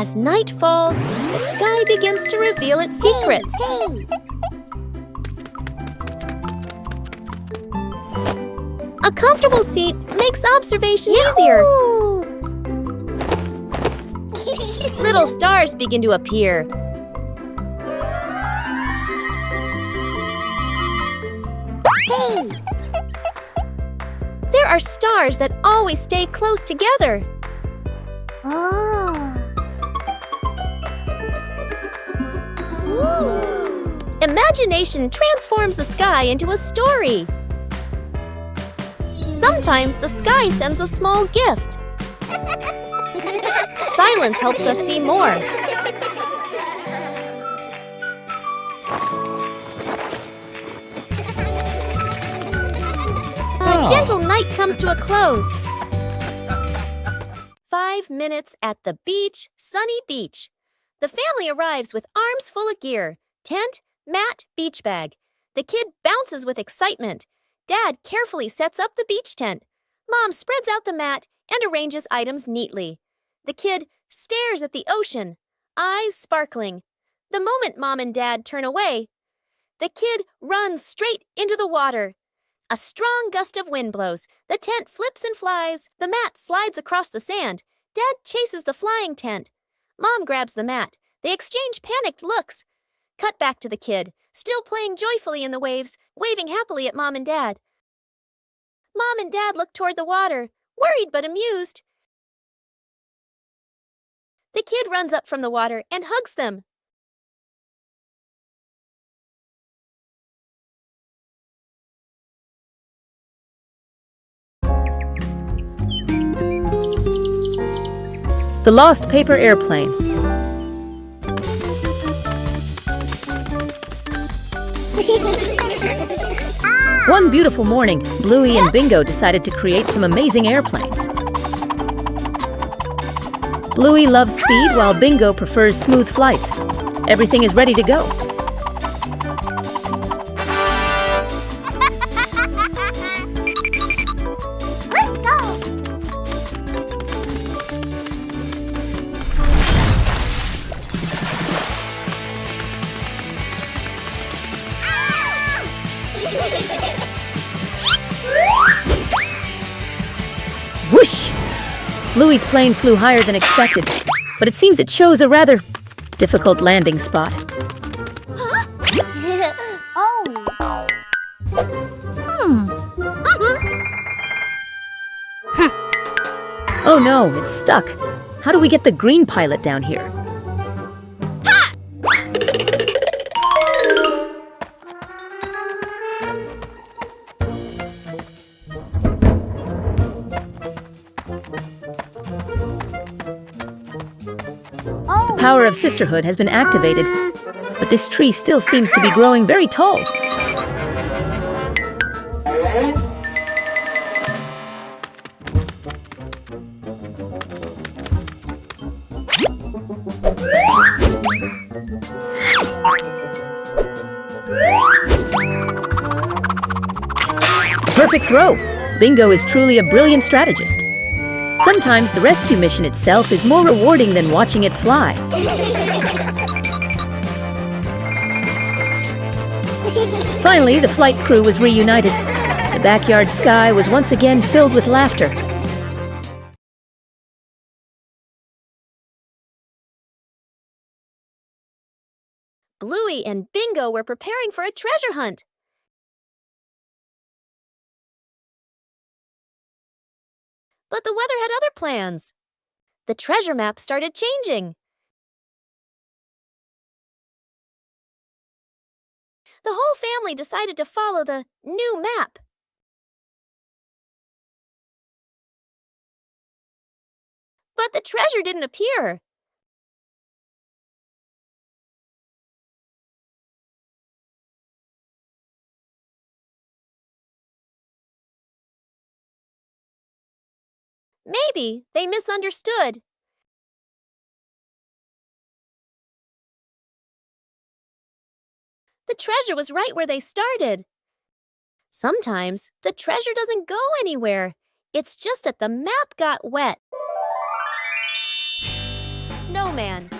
As night falls, the sky begins to reveal its secrets. A comfortable seat makes observation easier. Little stars begin to appear. There are stars that always stay close together. Imagination transforms the sky into a story. Sometimes the sky sends a small gift. Silence helps us see more. A gentle night comes to a close. 5 minutes at the beach, sunny beach. The family arrives with arms full of gear. Tent, mat, beach bag. The kid bounces with excitement. Dad carefully sets up the beach tent. Mom spreads out the mat and arranges items neatly. The kid stares at the ocean, eyes sparkling. The moment Mom and Dad turn away, the kid runs straight into the water. A strong gust of wind blows. The tent flips and flies. The mat slides across the sand. Dad chases the flying tent. Mom grabs the mat. They exchange panicked looks. Cut back to the kid, still playing joyfully in the waves, waving happily at Mom and Dad. Mom and Dad look toward the water, worried but amused. The kid runs up from the water and hugs them. The Lost Paper Airplane. One beautiful morning, Bluey and Bingo decided to create some amazing airplanes. Bluey loves speed while Bingo prefers smooth flights. Everything is ready to go. Let's go! Whoosh! Bluey's plane flew higher than expected, but it seems it chose a rather difficult landing spot. Oh no, it's stuck. How do we get the green pilot down here? The power of sisterhood has been activated, but this tree still seems to be growing very tall. Perfect throw! Bingo is truly a brilliant strategist. Sometimes the rescue mission itself is more rewarding than watching it fly. Finally, the flight crew was reunited. The backyard sky was once again filled with laughter. Bluey and Bingo were preparing for a treasure hunt. But the weather had other plans. The treasure map started changing. The whole family decided to follow the new map. But the treasure didn't appear. Maybe they misunderstood. The treasure was right where they started. Sometimes the treasure doesn't go anywhere. It's just that the map got wet. Snow snowman.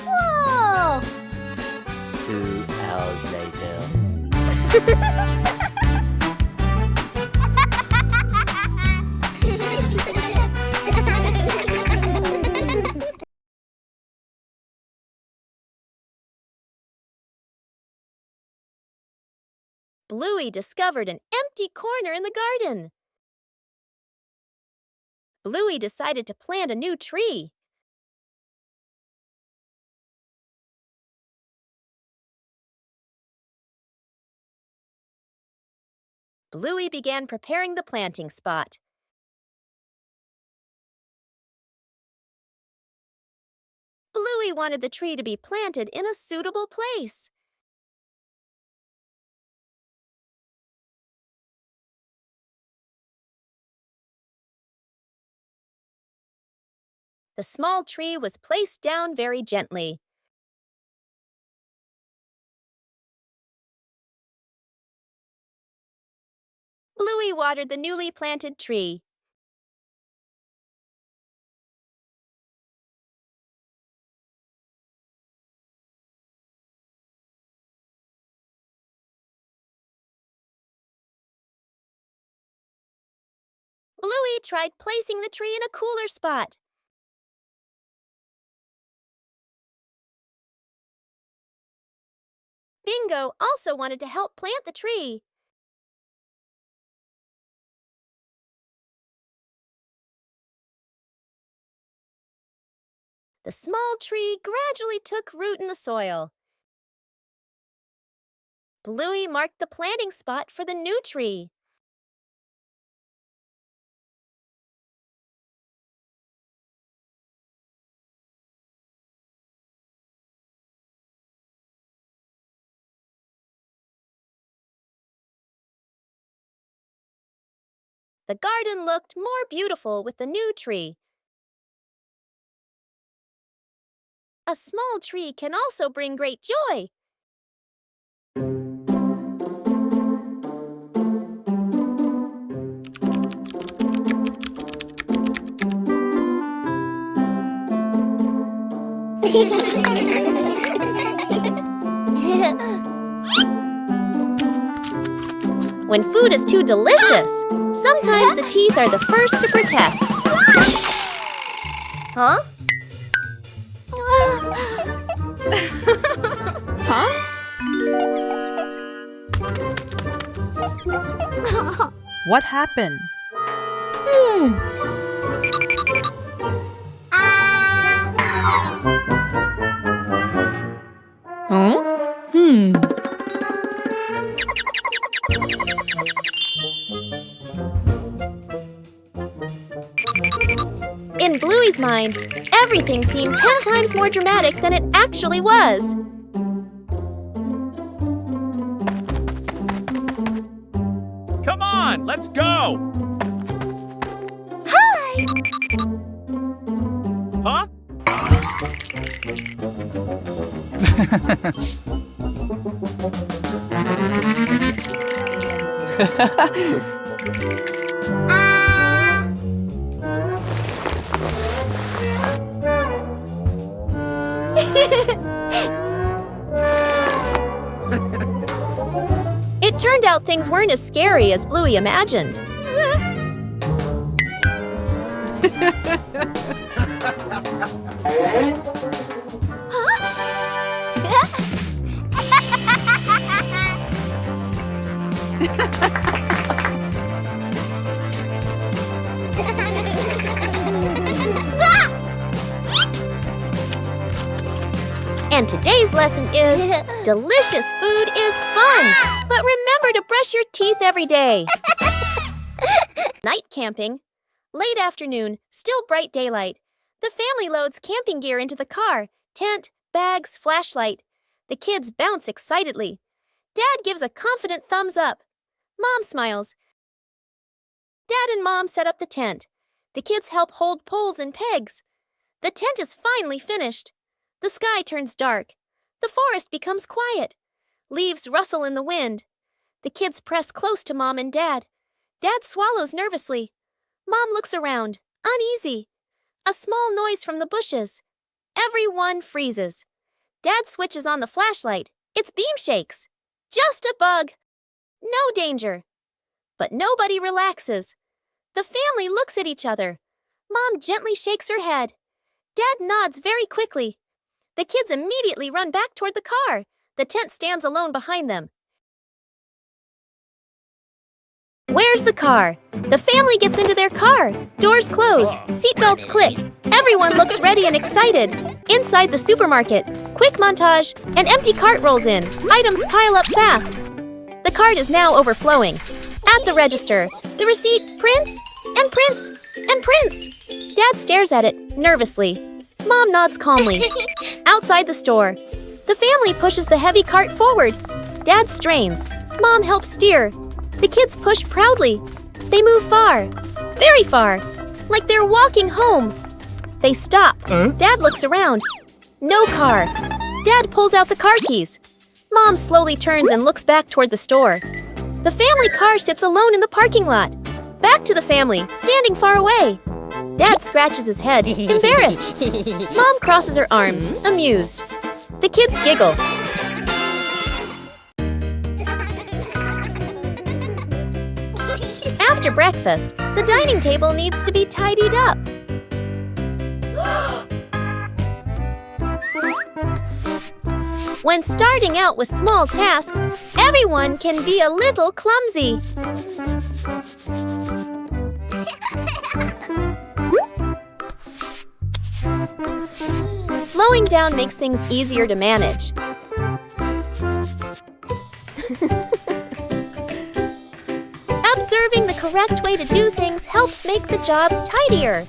Whoa! 2 hours later. Bluey discovered an empty corner in the garden. Bluey decided to plant a new tree. Bluey began preparing the planting spot. Bluey wanted the tree to be planted in a suitable place. The small tree was placed down very gently. Bluey watered the newly planted tree. Bluey tried placing the tree in a cooler spot. Bingo also wanted to help plant the tree. The small tree gradually took root in the soil. Bluey marked the planting spot for the new tree. The garden looked more beautiful with the new tree. A small tree can also bring great joy. When food is too delicious, sometimes the teeth are the first to protest. Huh? What happened? In Bluey's mind, everything seemed 10 times more dramatic than it actually was. Come on, let's go! Hi! Huh? out things weren't as scary as Bluey imagined. And today's lesson is, delicious food is fun, but remember to brush your teeth every day. Night camping. Late afternoon, still bright daylight. The family loads camping gear into the car, tent, bags, flashlight. The kids bounce excitedly. Dad gives a confident thumbs up. Mom smiles. Dad and Mom set up the tent. The kids help hold poles and pegs. The tent is finally finished. The sky turns dark. The forest becomes quiet. Leaves rustle in the wind. The kids press close to Mom and Dad. Dad swallows nervously. Mom looks around, uneasy. A small noise from the bushes. Everyone freezes. Dad switches on the flashlight. Its beam shakes. Just a bug. No danger. But nobody relaxes. The family looks at each other. Mom gently shakes her head. Dad nods very quickly. The kids immediately run back toward the car. The tent stands alone behind them. Where's the car? The family gets into their car. Doors close. Seatbelts click. Everyone looks ready and excited. Inside the supermarket, quick montage. An empty cart rolls in. Items pile up fast. The cart is now overflowing. At the register, the receipt prints and prints and prints. Dad stares at it nervously. Mom nods calmly. Outside the store, the family pushes the heavy cart forward. Dad strains. Mom helps steer. The kids push proudly. They move far, very far, like they're walking home. They stop. Dad looks around. No car. Dad pulls out the car keys. Mom slowly turns and looks back toward the store. The family car sits alone in the parking lot. Back to the family, standing far away. Dad scratches his head, embarrassed. Mom crosses her arms, amused. The kids giggle. After breakfast, the dining table needs to be tidied up. When starting out with small tasks, everyone can be a little clumsy. Slowing down makes things easier to manage. Observing the correct way to do things helps make the job tidier.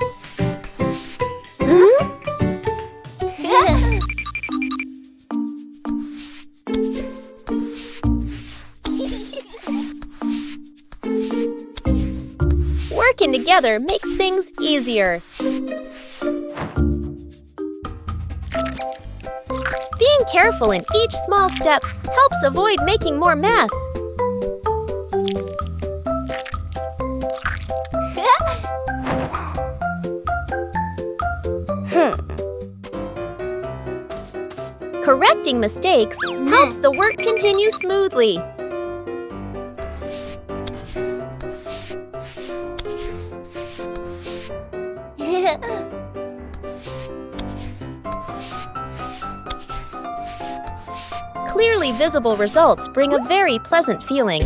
Working together makes things easier. Being careful in each small step helps avoid making more mess. Correcting mistakes helps the work continue smoothly. Clearly visible results bring a very pleasant feeling.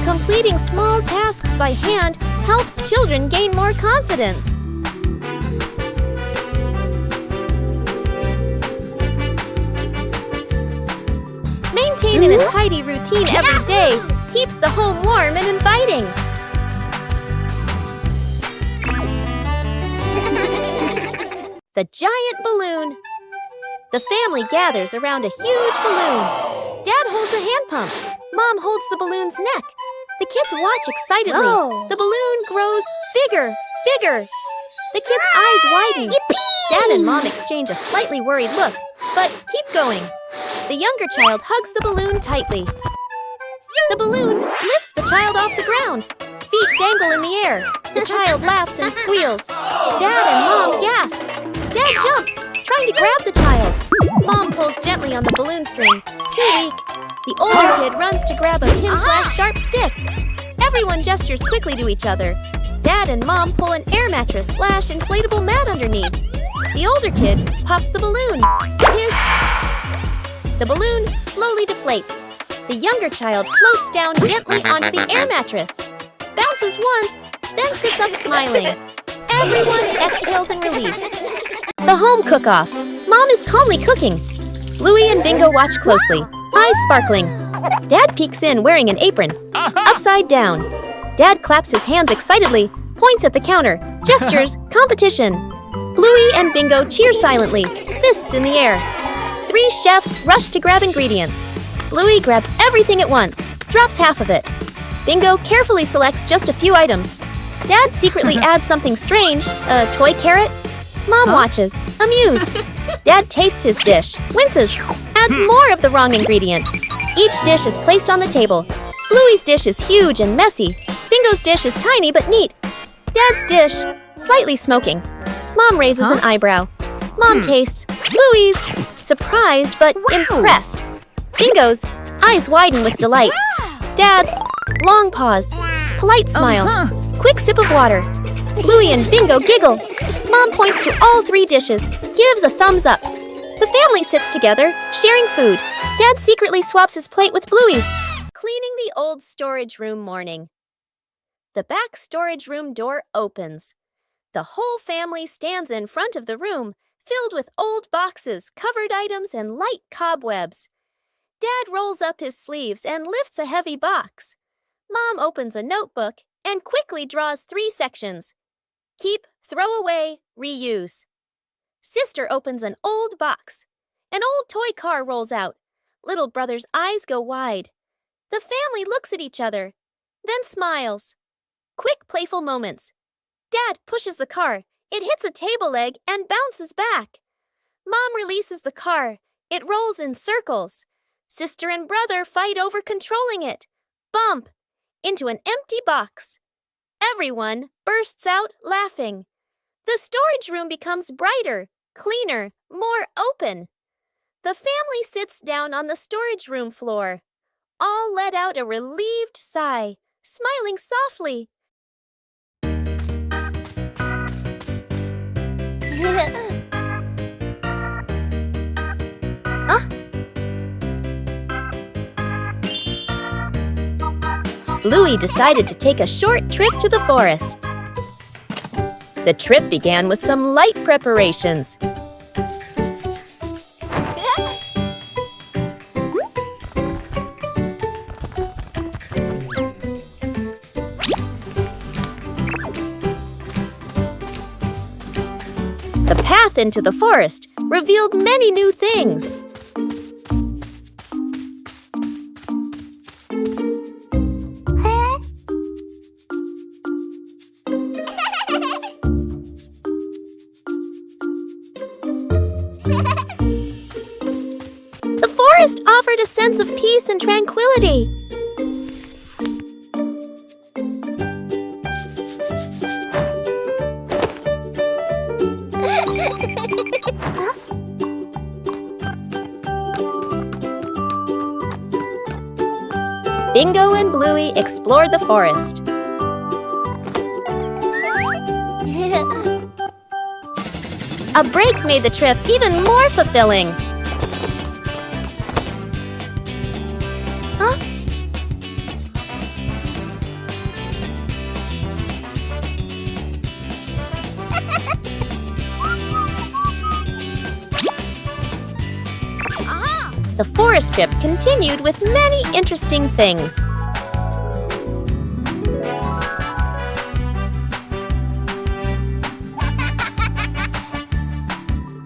Completing small tasks by hand helps children gain more confidence. Maintaining a tidy routine every day keeps the home warm and inviting. The giant balloon. The family gathers around a huge balloon. Dad holds a hand pump. Mom holds the balloon's neck. The kids watch excitedly. Whoa. The balloon grows bigger, bigger. The kids' eyes widen. Dad and Mom exchange a slightly worried look, but keep going. The younger child hugs the balloon tightly. The balloon lifts the child off the ground. feet dangle in the air. The child laughs and squeals. Dad and Mom gasp. Dad jumps, trying to grab the child. Mom pulls gently on the balloon string. Too weak. The older kid runs to grab a pin/sharp stick. Everyone gestures quickly to each other. Dad and Mom pull an air mattress/inflatable mat underneath. The older kid pops the balloon. Hiss! The balloon slowly deflates. The younger child floats down gently onto the air mattress. Bounces once, then sits up smiling. Everyone exhales in relief. The home cook-off. Mom is calmly cooking. Bluey and Bingo watch closely, eyes sparkling. Dad peeks in wearing an apron, upside down. Dad claps his hands excitedly, points at the counter, gestures, competition. Bluey and Bingo cheer silently, fists in the air. 3 chefs rush to grab ingredients. Bluey grabs everything at once, drops half of it. Bingo carefully selects just a few items. Dad secretly adds something strange, a toy carrot. Mom watches, amused. Dad tastes his dish, winces, adds more of the wrong ingredient. Each dish is placed on the table. Bluey's dish is huge and messy. Bingo's dish is tiny but neat. Dad's dish, slightly smoking. Mom raises an eyebrow. Mom tastes. Bluey's, surprised but impressed. Bingo's, eyes widen with delight. Dad's, long pause, polite smile, quick sip of water. Bluey and Bingo giggle. Mom points to all 3 dishes, gives a thumbs up. The family sits together, sharing food. Dad secretly swaps his plate with Bluey's. Cleaning the old storage room morning. The back storage room door opens. The whole family stands in front of the room, filled with old boxes, covered items, and light cobwebs. Dad rolls up his sleeves and lifts a heavy box. Mom opens a notebook and quickly draws 3 sections. Keep, throw away, reuse. Sister opens an old box. An old toy car rolls out. Little brother's eyes go wide. The family looks at each other, then smiles. Quick, playful moments. Dad pushes the car. It hits a table leg and bounces back. Mom releases the car. It rolls in circles. Sister and brother fight over controlling it. Bump! Into an empty box. Everyone bursts out laughing. The storage room becomes brighter, cleaner, more open. The family sits down on the storage room floor. All let out a relieved sigh, smiling softly. Bluey decided to take a short trip to the forest. The trip began with some light preparations. The path into the forest revealed many new things. The forest offered a sense of peace and tranquility. Bingo and Bluey explored the forest. A break made the trip even more fulfilling. The forest trip continued with many interesting things.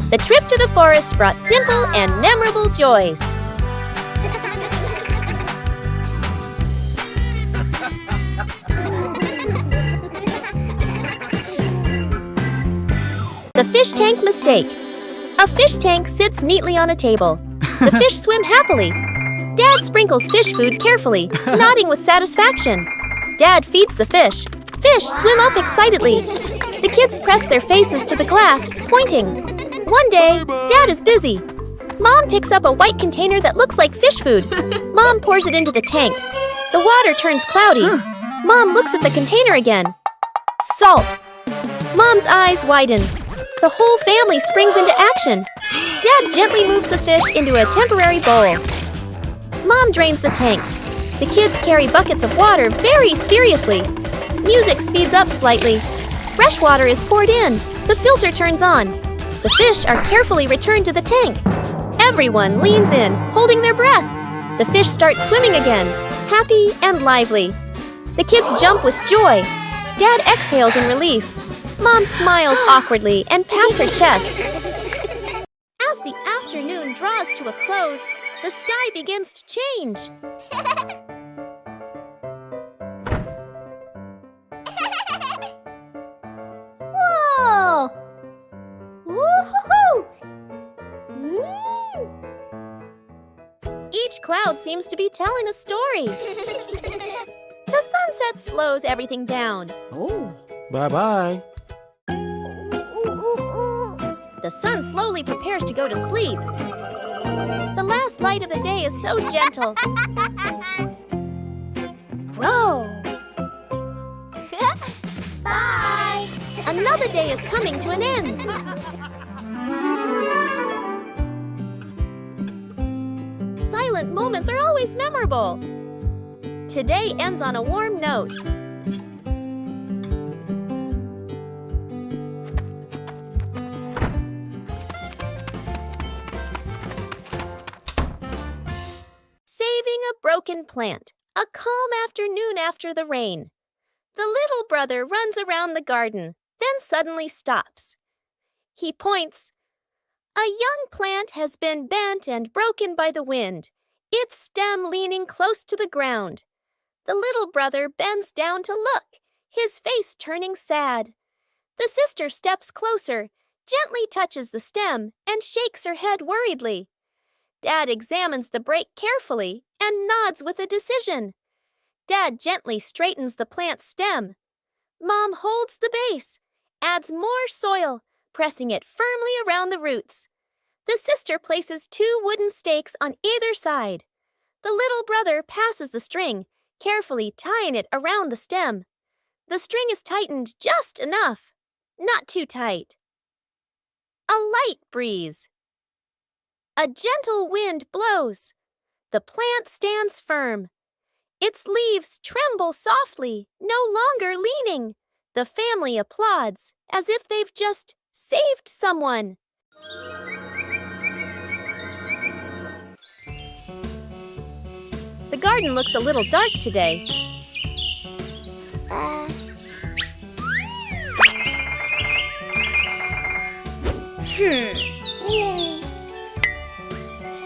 The trip to the forest brought simple and memorable joys. The fish tank mistake. A fish tank sits neatly on a table. The fish swim happily. Dad sprinkles fish food carefully, nodding with satisfaction. Dad feeds the fish. Fish swim up excitedly. The kids press their faces to the glass, pointing. One day, Dad is busy. Mom picks up a white container that looks like fish food. Mom pours it into the tank. The water turns cloudy. Mom looks at the container again. Salt. Mom's eyes widen. The whole family springs into action. Dad gently moves the fish into a temporary bowl. Mom drains the tank. The kids carry buckets of water very seriously. Music speeds up slightly. Fresh water is poured in. The filter turns on. The fish are carefully returned to the tank. Everyone leans in, holding their breath. The fish start swimming again, happy and lively. The kids jump with joy. Dad exhales in relief. Mom smiles awkwardly and pats her chest. As the afternoon draws to a close, the sky begins to change. Whoa! Woo-hoo-hoo! Each cloud seems to be telling a story. The sunset slows everything down. Oh, bye-bye. The sun slowly prepares to go to sleep. The last light of the day is so gentle. Whoa! Bye! Another day is coming to an end. Silent moments are always memorable. Today ends on a warm note. Saving a broken plant. A calm afternoon after the rain. The little brother runs around the garden, then suddenly stops. He points. A young plant has been bent and broken by the wind, its stem leaning close to the ground. The little brother bends down to look, his face turning sad. The sister steps closer, gently touches the stem, and shakes her head worriedly. Dad examines the break carefully and nods with a decision. Dad gently straightens the plant's stem. Mom holds the base, adds more soil, pressing it firmly around the roots. The sister places 2 wooden stakes on either side. The little brother passes the string, carefully tying it around the stem. The string is tightened just enough, not too tight. A light breeze. A gentle wind blows. The plant stands firm. Its leaves tremble softly, no longer leaning. The family applauds as if they've just saved someone. The garden looks a little dark today.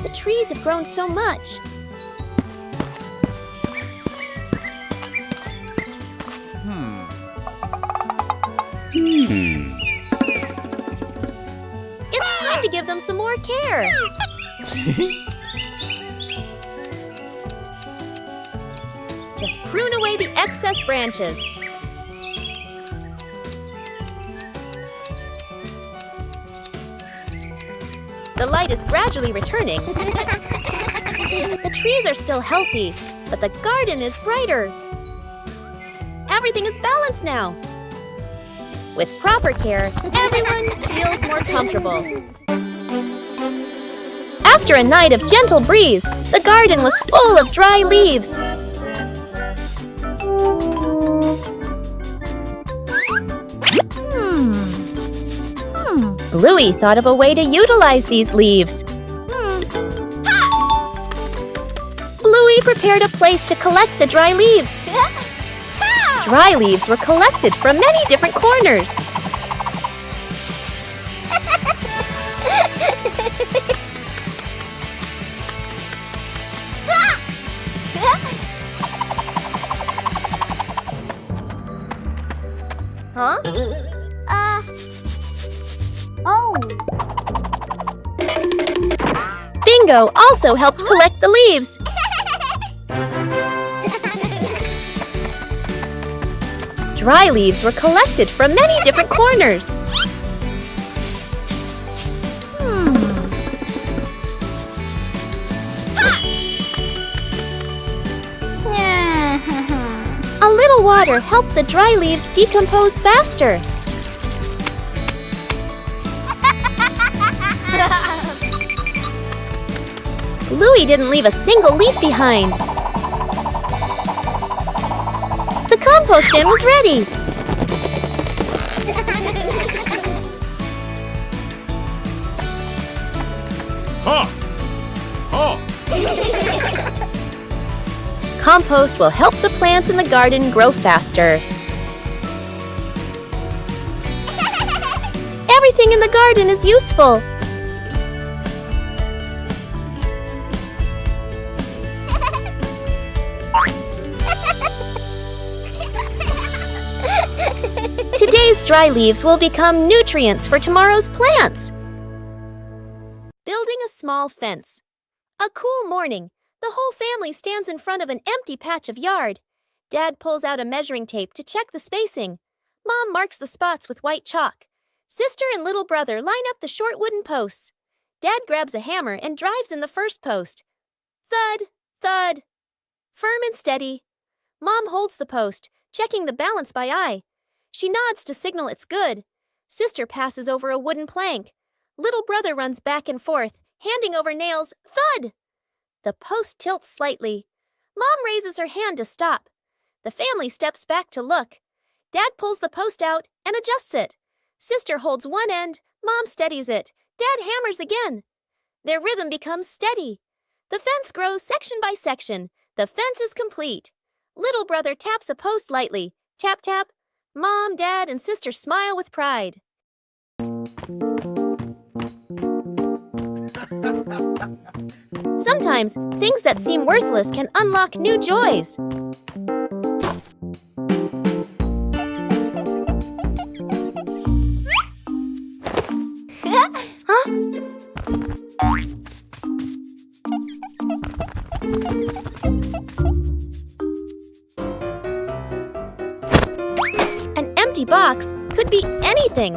The trees have grown so much. It's time to give them some more care. Just prune away the excess branches. The light is gradually returning. The trees are still healthy, but the garden is brighter. Everything is balanced now. With proper care, everyone feels more comfortable. After a night of gentle breeze, the garden was full of dry leaves. Bluey thought of a way to utilize these leaves. Bluey prepared a place to collect the dry leaves. Dry leaves were collected from many different corners. Huh? Oh. Bingo also helped collect the leaves. Dry leaves were collected from many different corners. A little water helped the dry leaves decompose faster. Bluey didn't leave a single leaf behind. The compost bin was ready. Huh. Huh. Compost will help the plants in the garden grow faster. Everything in the garden is useful. Today's dry leaves will become nutrients for tomorrow's plants. Building a small fence. A cool morning. The whole family stands in front of an empty patch of yard. Dad pulls out a measuring tape to check the spacing. Mom marks the spots with white chalk. Sister and little brother line up the short wooden posts. Dad grabs a hammer and drives in the first post. Thud, thud. Firm and steady. Mom holds the post, checking the balance by eye. She nods to signal it's good. Sister passes over a wooden plank. Little brother runs back and forth, handing over nails. Thud! The post tilts slightly. Mom raises her hand to stop. The family steps back to look. Dad pulls the post out and adjusts it. Sister holds one end. Mom steadies it. Dad hammers again. Their rhythm becomes steady. The fence grows section by section. The fence is complete. Little brother taps a post lightly. Tap, tap. Mom, Dad, and Sister smile with pride. Sometimes, things that seem worthless can unlock new joys. An empty box could be anything.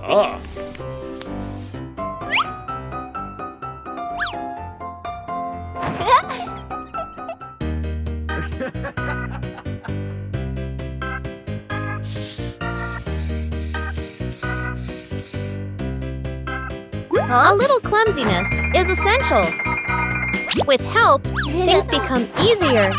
Ah. A little clumsiness is essential. With help, things become easier.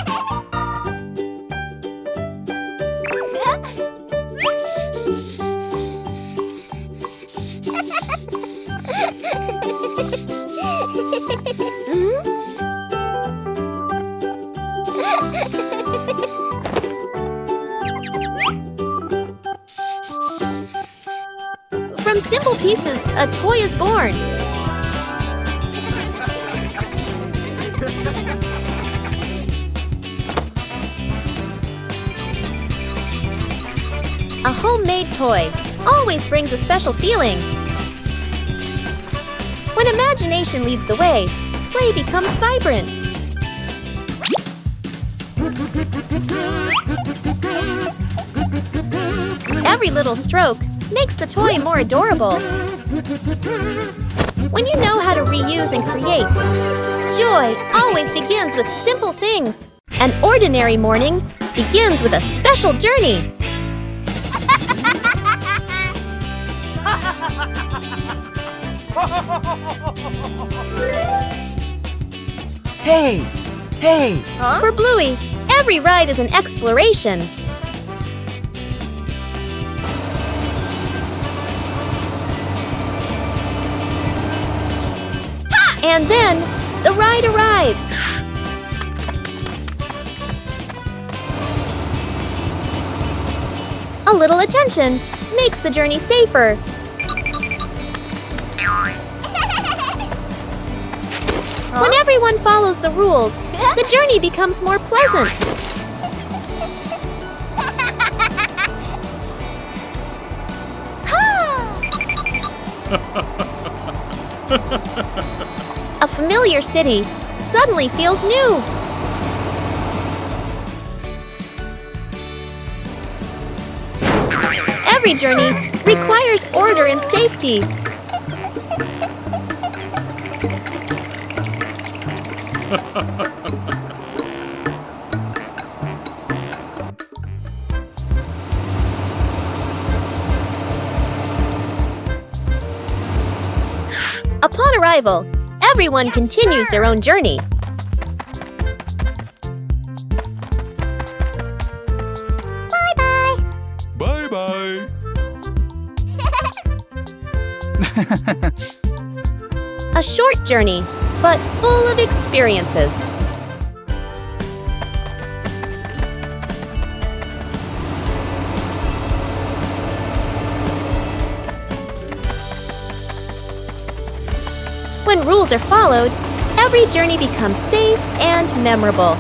From simple pieces, a toy is born. A homemade toy always brings a special feeling. When imagination leads the way, play becomes vibrant. Every little stroke makes the toy more adorable. When you know how to reuse and create, joy always begins with simple things. An ordinary morning begins with a special journey. Hey! Hey! For Bluey, every ride is an exploration. And then, the ride arrives. A little attention makes the journey safer. When everyone follows the rules, the journey becomes more pleasant. A familiar city suddenly feels new. Every journey requires order and safety. Upon arrival, everyone continues their own journey. Bye-bye. A short journey, but full of experiences. When rules are followed, every journey becomes safe and memorable.